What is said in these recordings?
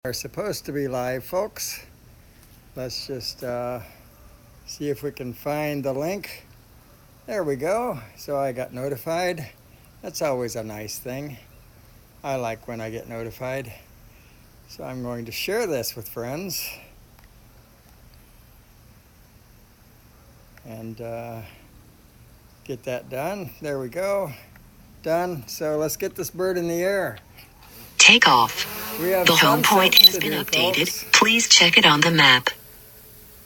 Are supposed to be live, folks. Let's just see if we can find the link. There we go. So I got notified. That's always a nice thing. I like when I get notified. So I'm going to share this with friends and get that done. There we go. Done. So let's get this bird in the air. Take off. The home point has been updated. Folks. Please check it on the map.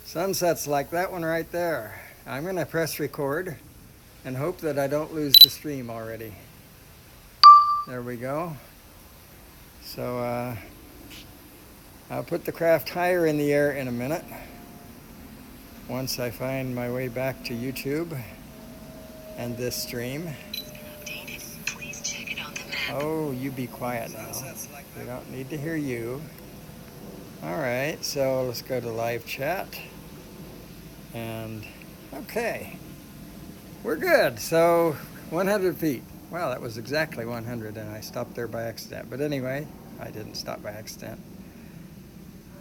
Sunsets like that one right there. I'm going to press record and hope that I don't lose the stream already. There we go. So I'll put the craft higher in the air in a minute once I find my way back to YouTube and this stream. Please check it on the map. Oh, you be quiet now. We don't need to hear you. All right, so let's go to live chat. And okay, we're good. So 100 feet. Wow, that was exactly 100 and I stopped there by accident. But anyway, I didn't stop by accident.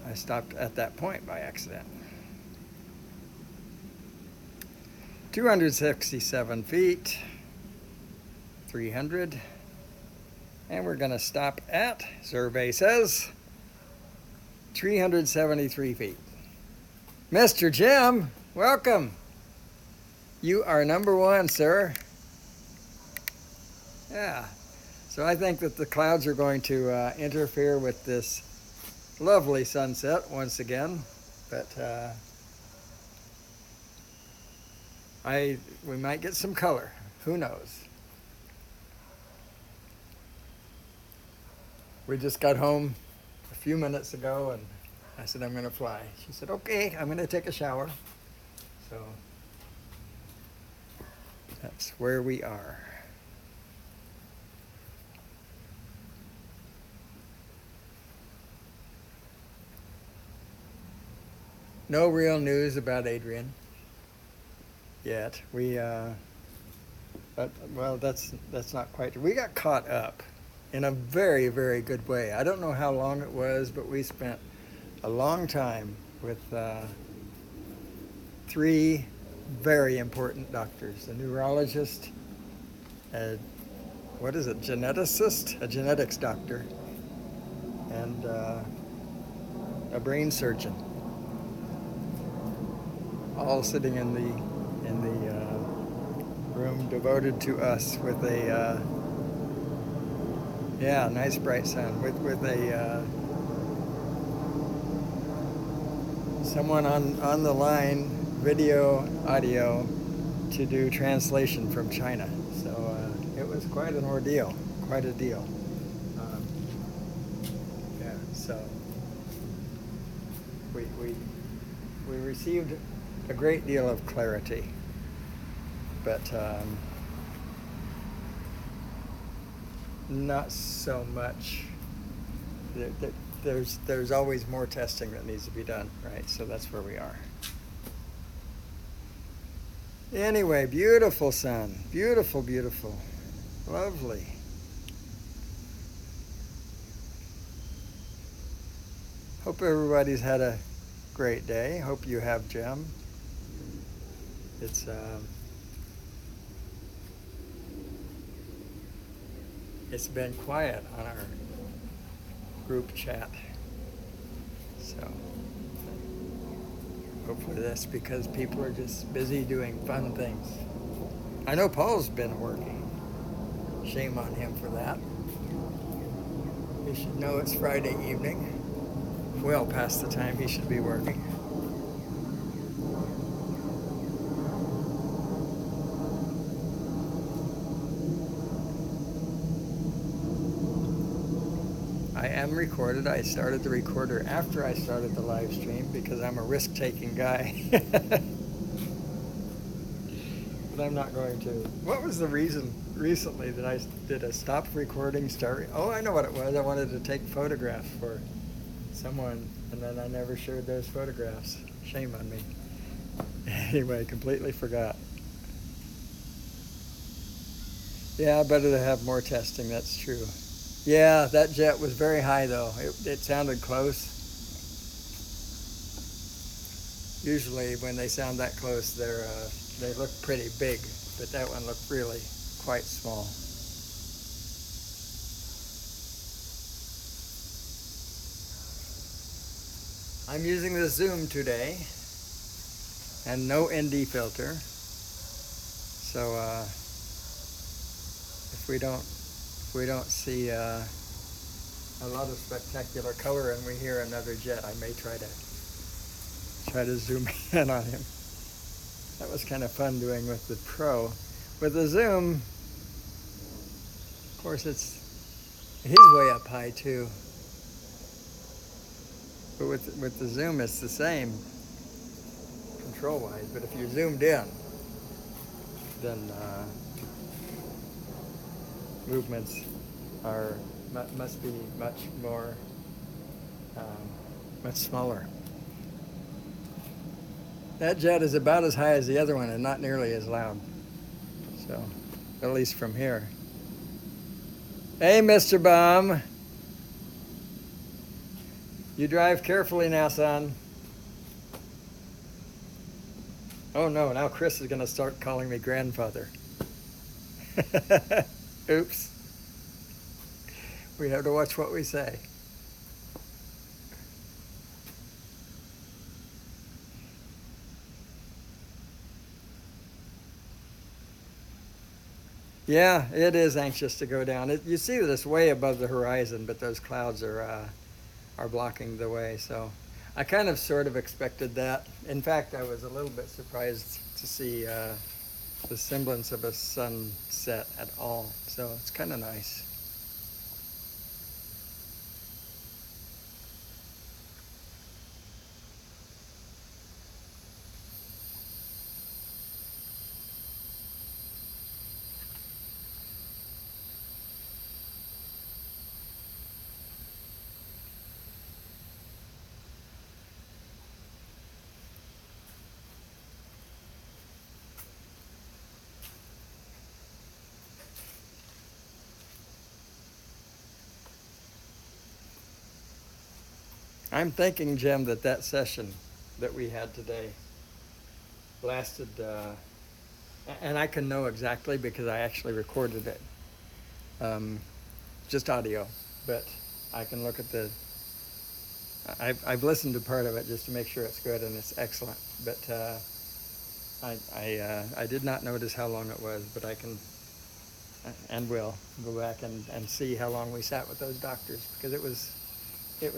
I stopped at that point by accident. 267 feet, 300. And we're gonna stop at, survey says, 373 feet. Mr. Jim, welcome. You are number one, sir. Yeah. So I think that the clouds are going to interfere with this lovely sunset once again. But we might get some color. Who knows? We just got home a few minutes ago and I said, I'm going to fly. She said, okay, I'm going to take a shower. So that's where we are. No real news about Adrian yet. Well, that's not quite true. We got caught up in a very, very good way. I don't know how long it was, but we spent a long time with 3 very important doctors: a neurologist, a geneticist, a genetics doctor, and a brain surgeon, all sitting in the room devoted to us with a nice bright sun with a someone on the line, video, audio, to do translation from China. So it was quite an ordeal, quite a deal. So we received a great deal of clarity, but not so much. There's always more testing that needs to be done, right? So that's where we are. Anyway, beautiful sun. Beautiful, beautiful. Lovely. Hope everybody's had a great day. Hope you have, Jim. It's been quiet on our group chat. So hopefully that's because people are just busy doing fun things. I know Paul's been working. Shame on him for that. He should know it's Friday evening. Well past the time he should be working. I am recorded. I started the recorder after I started the live stream because I'm a risk-taking guy. But I'm not going to. What was the reason recently that I did a stop recording, start? Oh, I know what it was. I wanted to take photographs for someone, and then I never shared those photographs. Shame on me. Anyway, completely forgot. Yeah, better to have more testing, that's true. Yeah, that jet was very high though. It sounded close. Usually when they sound that close, they look pretty big, but that one looked really quite small. I'm using the zoom today and no ND filter. So if we don't see a lot of spectacular color and we hear another jet, I may try to zoom in on him. That was kind of fun doing with the Pro. With the zoom, of course, he's way up high too. But with the zoom, it's the same control-wise. But if you're zoomed in, then movements must be much more, much smaller. That jet is about as high as the other one and not nearly as loud. So, at least from here. Hey, Mr. Baum. You drive carefully now, son. Oh no, now Chris is gonna start calling me grandfather. Oops. We have to watch what we say. Yeah, it is anxious to go down. You see this way above the horizon, but those clouds are blocking the way. So I kind of sort of expected that. In fact, I was a little bit surprised to see the semblance of a sunset at all. So it's kind of nice. I'm thinking, Jim, that session that we had today lasted, and I can know exactly because I actually recorded it, just audio, but I can look at I've listened to part of it just to make sure it's good, and it's excellent, but I did not notice how long it was, but I can and will go back and see how long we sat with those doctors, because it was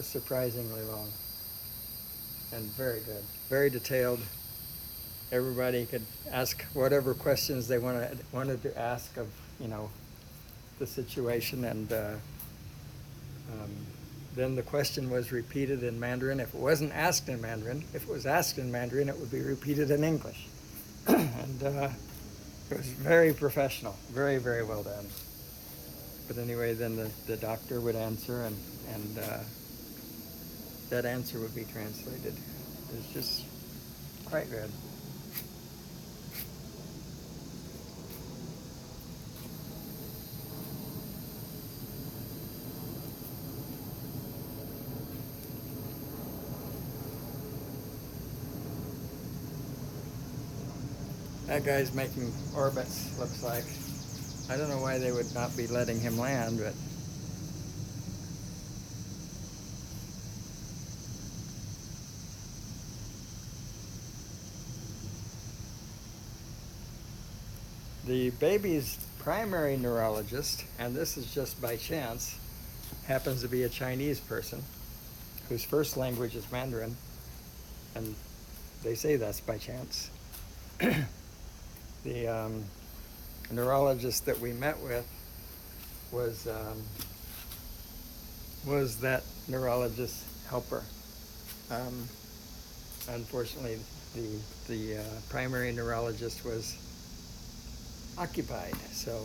surprisingly long and very good, very detailed. Everybody could ask whatever questions they wanted to ask of the situation, and then the question was repeated in Mandarin. If it wasn't asked in Mandarin, if it was asked in Mandarin, it would be repeated in English. And it was very professional, very, very well done. But anyway, then the doctor would answer, and that answer would be translated. It was just quite good. That guy's making orbits, looks like. I don't know why they would not be letting him land, but the baby's primary neurologist, and this is just by chance, happens to be a Chinese person whose first language is Mandarin, and they say that's by chance. The neurologist that we met with was that neurologist's helper. Unfortunately, the primary neurologist was occupied, so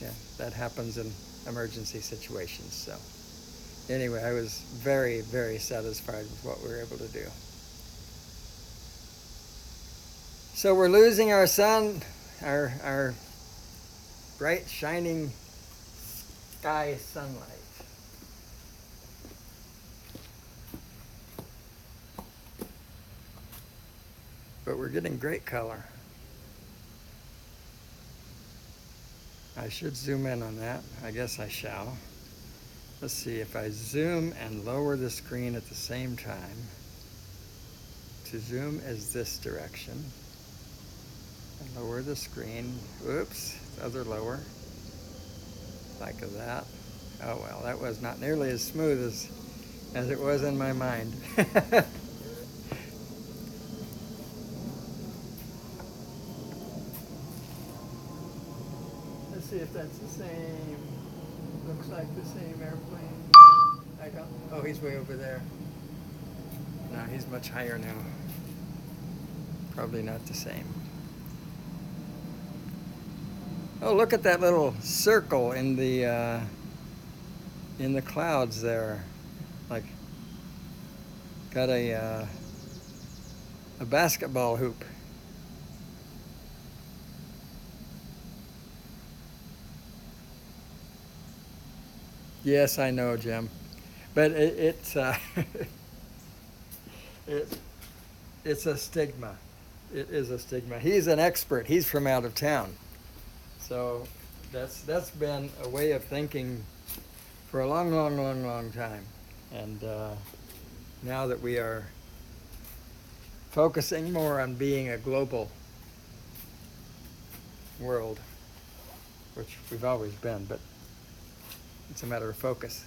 yeah, that happens in emergency situations. So anyway, I was very, very satisfied with what we were able to do. So we're losing our sun, our bright, shining sky sunlight. But we're getting great color. I should zoom in on that. I guess I shall. Let's see if I zoom and lower the screen at the same time. To zoom is this direction. And lower the screen. Oops, other lower. Like that. Oh well, that was not nearly as smooth as it was in my mind. Let's see if that's the same. Looks like the same airplane. I don't. Oh, he's way over there. No, he's much higher now. Probably not the same. Oh, look at that little circle in the clouds there. Like, got a basketball hoop. Yes, I know, Jim, but it's it's a stigma. It is a stigma. He's an expert. He's from out of town, so that's been a way of thinking for a long time, and now that we are focusing more on being a global world, which we've always been, but it's a matter of focus.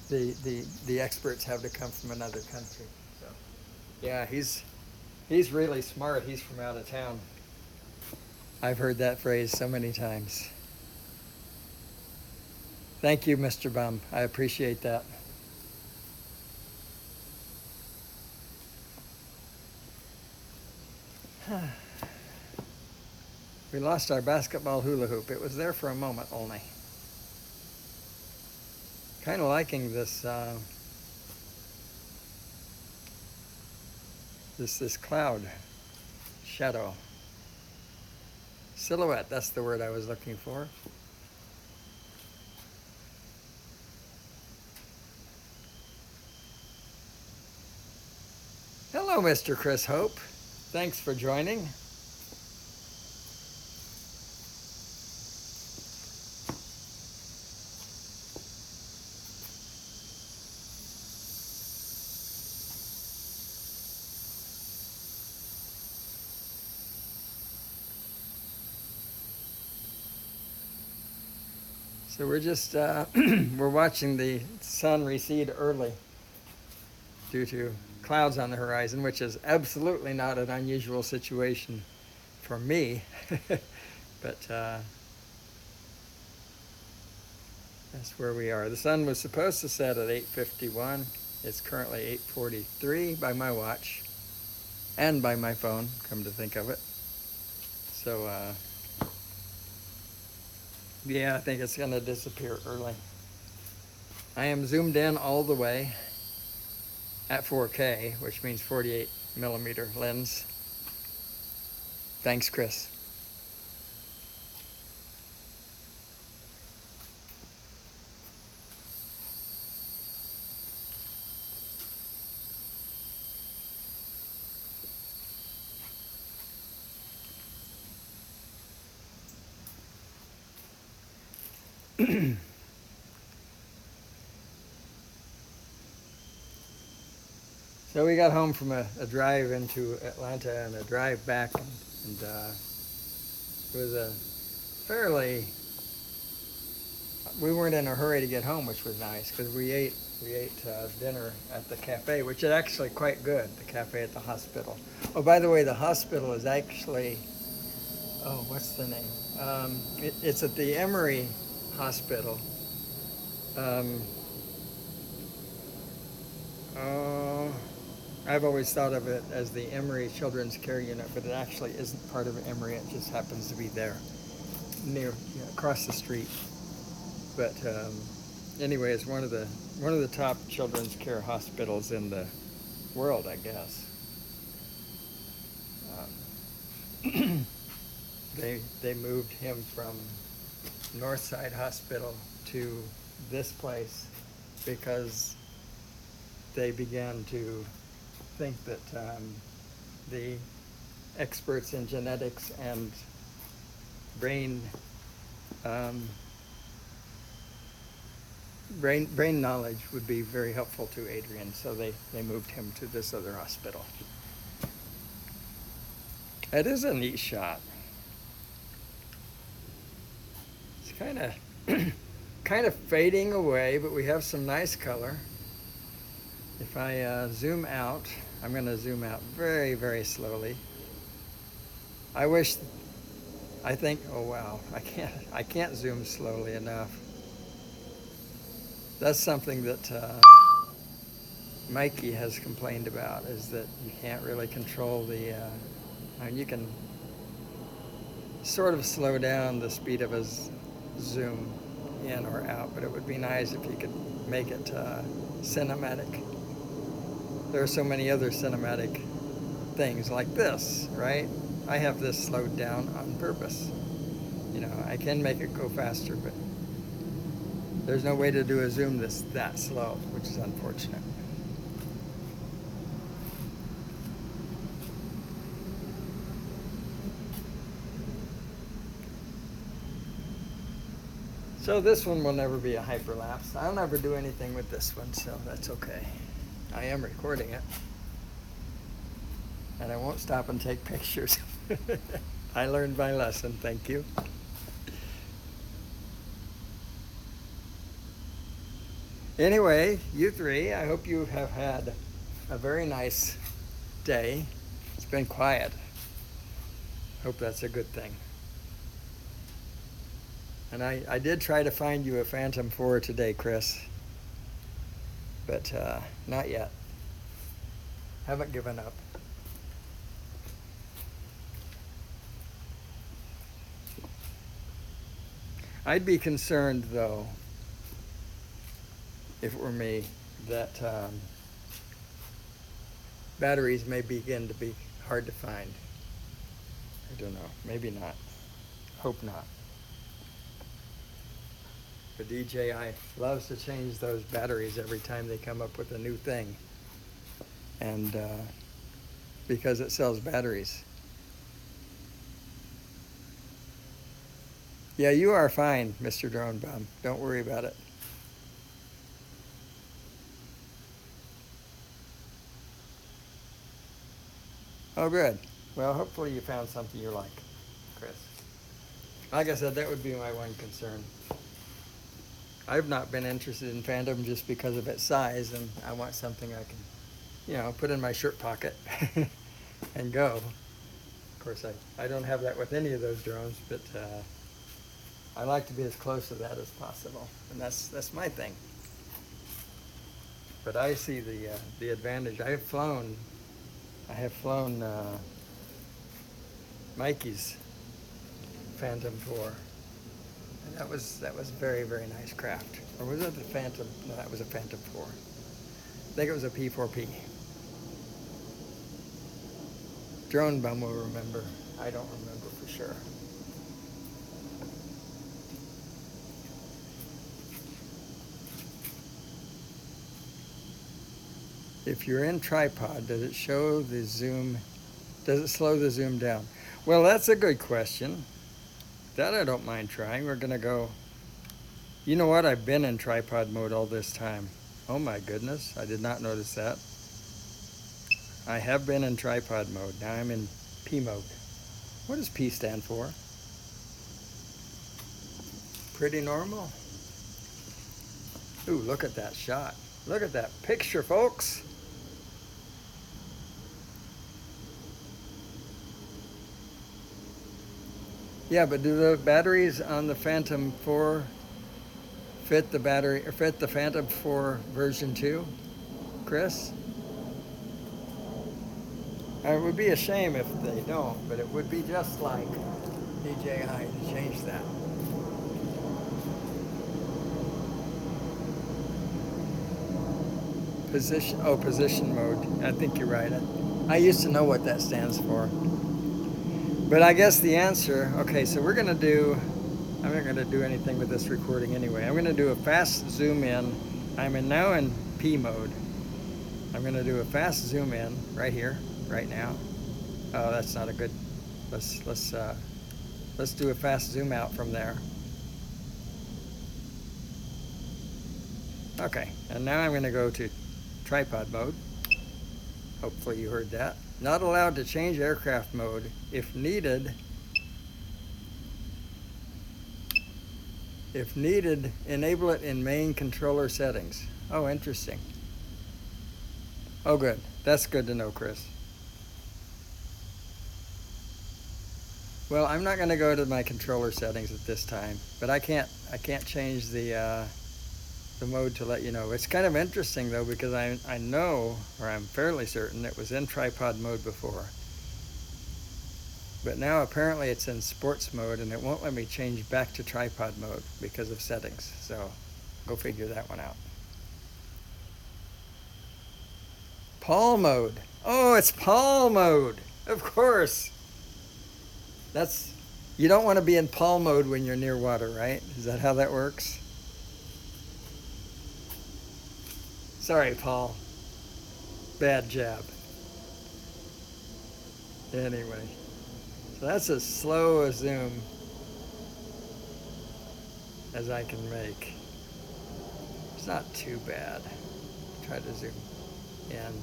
The experts have to come from another country. So, yeah, he's really smart. He's from out of town. I've heard that phrase so many times. Thank you, Mr. Bum. I appreciate that. We lost our basketball hula hoop. It was there for a moment only. Kind of liking this this cloud shadow silhouette. That's the word I was looking for. Hello, Mr. Chris Hope. Thanks for joining. So we're just we're watching the sun recede early due to clouds on the horizon, which is absolutely not an unusual situation for me. But that's where we are. The sun was supposed to set at 8:51. It's currently 8:43 by my watch and by my phone, come to think of it. So yeah, I think it's going to disappear early. I am zoomed in all the way at 4K, which means 48 millimeter lens. Thanks, Chris. So we got home from a drive into Atlanta and a drive back, and it was a fairly, we weren't in a hurry to get home, which was nice because we ate dinner at the cafe, which is actually quite good, the cafe at the hospital. Oh, by the way, the hospital is actually, oh, what's the name? It's at the Emory Hospital. I've always thought of it as the Emory Children's Care Unit, but it actually isn't part of Emory. It just happens to be there, near, across the street. But anyway, it's one of the top children's care hospitals in the world, I guess. They moved him from Northside Hospital to this place because they began to think that the experts in genetics and brain brain knowledge would be very helpful to Adrian, so they moved him to this other hospital. That is a neat shot. It's kind of fading away, but we have some nice color. If I zoom out, I'm going to zoom out very, very slowly. I think, oh wow, I can't zoom slowly enough. That's something that Mikey has complained about, is that you can't really control the, I mean, you can sort of slow down the speed of a zoom in or out, but it would be nice if you could make it cinematic. There are so many other cinematic things like this, right? I have this slowed down on purpose. You know, I can make it go faster, but there's no way to do a zoom that slow, which is unfortunate. So this one will never be a hyperlapse. I'll never do anything with this one, so that's okay. I am recording it. And I won't stop and take pictures. I learned my lesson, thank you. Anyway, you three, I hope you have had a very nice day. It's been quiet. Hope that's a good thing. And I did try to find you a Phantom 4 today, Chris. But not yet. Haven't given up. I'd be concerned, though, if it were me, that batteries may begin to be hard to find. I don't know. Maybe not. Hope not. But DJI loves to change those batteries every time they come up with a new thing. And because it sells batteries. Yeah, you are fine, Mr. Drone Bum. Don't worry about it. Oh, good. Well, hopefully you found something you like, Chris. Like I said, that would be my one concern. I've not been interested in Phantom just because of its size, and I want something I can, you know, put in my shirt pocket and go. Of course, I don't have that with any of those drones, but I like to be as close to that as possible, and that's my thing. But I see the advantage. I have flown Mikey's Phantom 4. And that was very, very nice craft. Or was it the Phantom? No, that was a Phantom 4. I think it was a P4P. Drone Bum will remember. I don't remember for sure. If you're in tripod, does it show the zoom? Does it slow the zoom down? Well, that's a good question. That I don't mind trying. We're gonna go. You know what? I've been in tripod mode all this time. Oh my goodness, I did not notice that. I have been in tripod mode. Now I'm in P mode. What does P stand for? Pretty normal. Ooh, look at that shot. Look at that picture, folks. Yeah, but do the batteries on the Phantom 4 fit the battery or fit the Phantom 4 version 2, Chris? It would be a shame if they don't, but it would be just like DJI to change that. Position mode. I think you're right. I used to know what that stands for. But I guess the answer, okay, so we're gonna do I'm not going to do anything with this recording anyway. I'm going to do a fast zoom in. Now in P mode. I'm going to do a fast zoom in right here, right now. Oh, that's not a good. Let's do a fast zoom out from there. Okay, and now I'm going to go to tripod mode. Hopefully you heard that. Not allowed to change aircraft mode. If needed, enable it in main controller settings. Oh, interesting. Oh, good. That's good to know, Chris. Well, I'm not going to go to my controller settings at this time, but I can't change the mode to let you know. It's kind of interesting though, because I know, or I'm fairly certain, it was in tripod mode before. But now apparently it's in sports mode, and it won't let me change back to tripod mode because of settings. So go figure that one out. Paul mode. Oh, it's Paul mode. Of course. You don't want to be in Paul mode when you're near water, right? Is that how that works? Sorry, Paul. Bad jab. Anyway, so that's as slow a zoom as I can make. It's not too bad. Try to zoom in.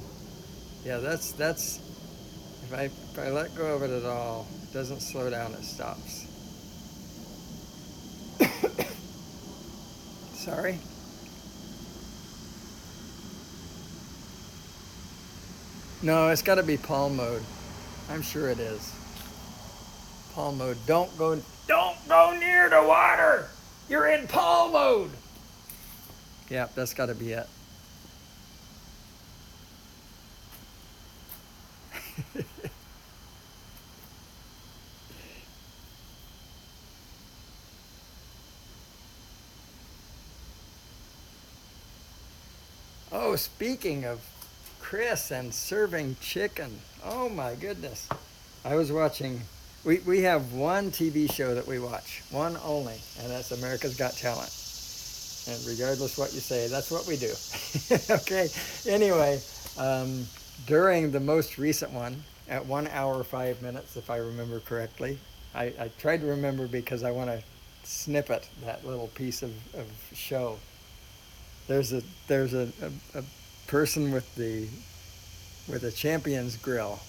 Yeah, that's if I let go of it at all, it doesn't slow down, it stops. Sorry. No, it's got to be Palm mode. I'm sure it is. Palm mode. Don't go near the water. You're in Palm mode. Yeah, that's got to be it. Oh, speaking of Chris and serving chicken. Oh my goodness. I was watching, we have one TV show that we watch, one only, and that's America's Got Talent. And regardless what you say, that's what we do. Okay, anyway, during the most recent one, at 1 hour 5 minutes, if I remember correctly, I tried to remember because I want to snippet that little piece of show. There's a person with a Champion's grill.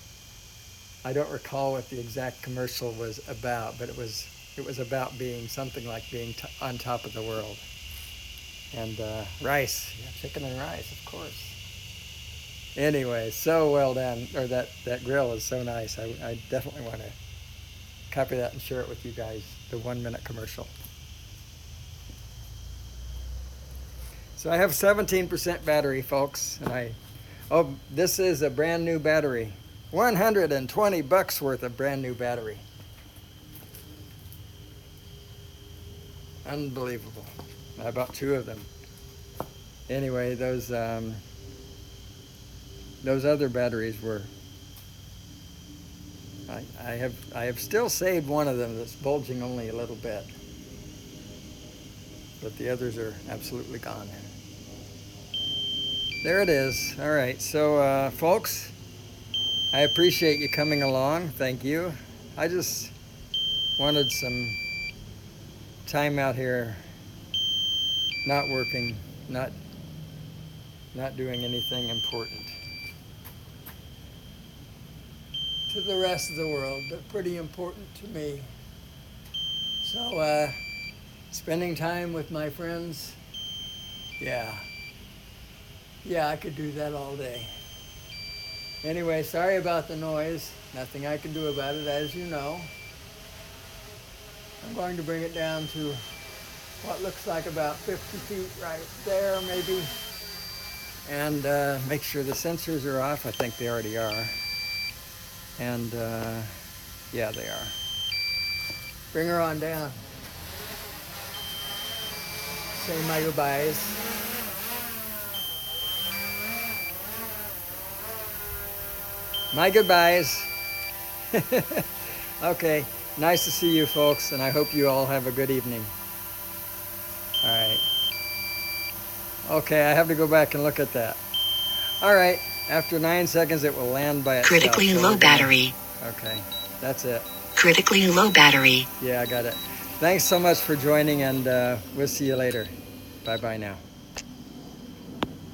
I don't recall what the exact commercial was about, but it was about being something like being on top of the world. And rice, yeah, chicken and rice, of course. Anyway, so well done. Or that grill is so nice. I definitely want to copy that and share it with you guys. The 1 minute commercial. So I have 17% battery, folks, and this is a brand new battery. $120 worth of brand new battery. Unbelievable. I bought 2 of them. Anyway, those other batteries were. I have still saved one of them that's bulging only a little bit, but the others are absolutely gone. There it is. All right, so folks, I appreciate you coming along. Thank you. I just wanted some time out here, not working, not doing anything important to the rest of the world, but pretty important to me. So spending time with my friends, yeah, I could do that all day. Anyway, sorry about the noise. Nothing I can do about it, as you know. I'm going to bring it down to what looks like about 50 feet right there, maybe. And make sure the sensors are off. I think they already are. And yeah, they are. Bring her on down. Say my goodbyes. My goodbyes. Okay. Nice to see you folks, and I hope you all have a good evening. All right. Okay, I have to go back and look at that. All right, after 9 seconds, it will land by itself. Critically low battery. Okay, that's it. Critically low battery. Yeah, I got it. Thanks so much for joining, and we'll see you later. Bye-bye now.